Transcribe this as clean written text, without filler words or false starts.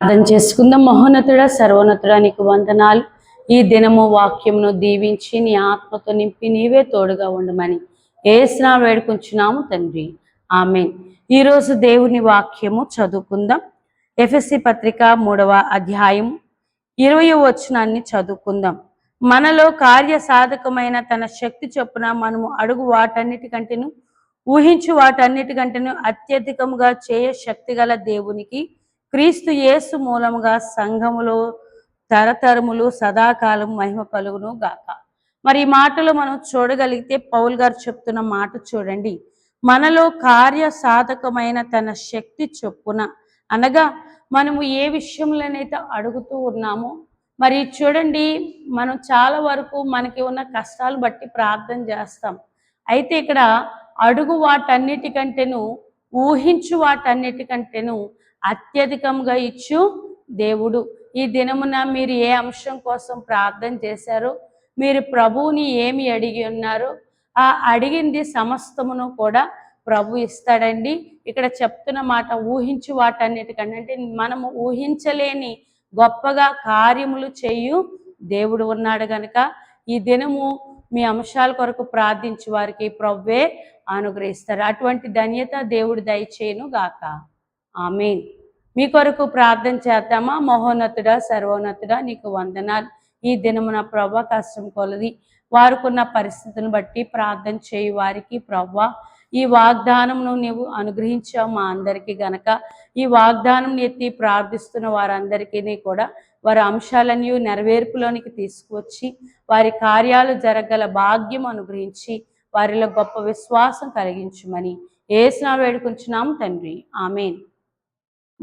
ప్రార్థన చేసుకుందాం. మహోన్నతుడా, సర్వోన్నతుడా, నీకు వందనాలు. ఈ దినము వాక్యమును దీవించి నీ ఆత్మతో నింపి నీవే తోడుగా ఉండమని యేసునా వేడుకుంటున్నాము తండ్రి, ఆమేన్. ఈరోజు దేవుని వాక్యము చదువుకుందాం. ఎఫెసీ పత్రిక 3వ అధ్యాయం 20వ వచనాన్ని చదువుకుందాం. మనలో కార్యసాధకమైన తన శక్తి చొప్పున మనము అడుగు వాటన్నిటికంటేను ఊహించు వాటన్నిటికంటేను అత్యధికముగా చేయ శక్తిగల దేవునికి క్రీస్తు యేసు మూలముగా సంఘములో తరతరములు సదాకాలం మహిమ కలుగును గాక. మరి ఈ మాటలు మనం చూడగలిగితే పౌలు గారు చెప్తున్న మాట చూడండి. మనలో కార్యసాధకమైన తన శక్తి చొప్పున, అనగా మనము ఏ విషయంలోనైతే అడుగుతూ ఉన్నామో, మరి చూడండి, మనం చాలా వరకు మనకి ఉన్న కష్టాలు బట్టి ప్రార్థన చేస్తాం. అయితే ఇక్కడ అడుగు వాటన్నిటికంటేను ఊహించు వాటన్నిటికంటేను అత్యధికంగా ఇచ్చు దేవుడు. ఈ దినమున మీరు ఏ అంశం కోసం ప్రార్థన చేశారో, మీరు ప్రభువుని ఏమి అడిగి ఉన్నారో, ఆ అడిగింది సమస్తమును కూడా ప్రభు ఇస్తాడండి. ఇక్కడ చెప్తున్న మాట ఊహించు వాటన్నిటికంటే, అంటే మనము ఊహించలేని గొప్పగా కార్యములు చేయు దేవుడు ఉన్నాడు గనుక ఈ దినము మీ అంశాల కొరకు ప్రార్థించి వారికి ప్రభువే అనుగ్రహిస్తారు. అటువంటి ధన్యత దేవుడు దయచేయును గాక. ఆమేన్. మీ కొరకు ప్రార్థన చేద్దామా? మహోన్నతుడా, సర్వోన్నతుడా, నీకు వందనాలు. ఈ దినమున ప్రభా కష్టం కొలది వారుకున్న పరిస్థితులను బట్టి ప్రార్థన చేయు వారికి ప్రభా ఈ వాగ్దానమును నీవు అనుగ్రహించావు మా అందరికీ గనక ఈ వాగ్దానం ఎత్తి ప్రార్థిస్తున్న వారందరికీ కూడా వారి అంశాలన్నీ నెరవేర్పులోనికి తీసుకువచ్చి వారి కార్యాలు జరగగల భాగ్యం అనుగ్రహించి వారిలో గొప్ప విశ్వాసం కలిగించుమని యేసునామమున వేడుకుంటున్నాము తండ్రి, ఆమేన్.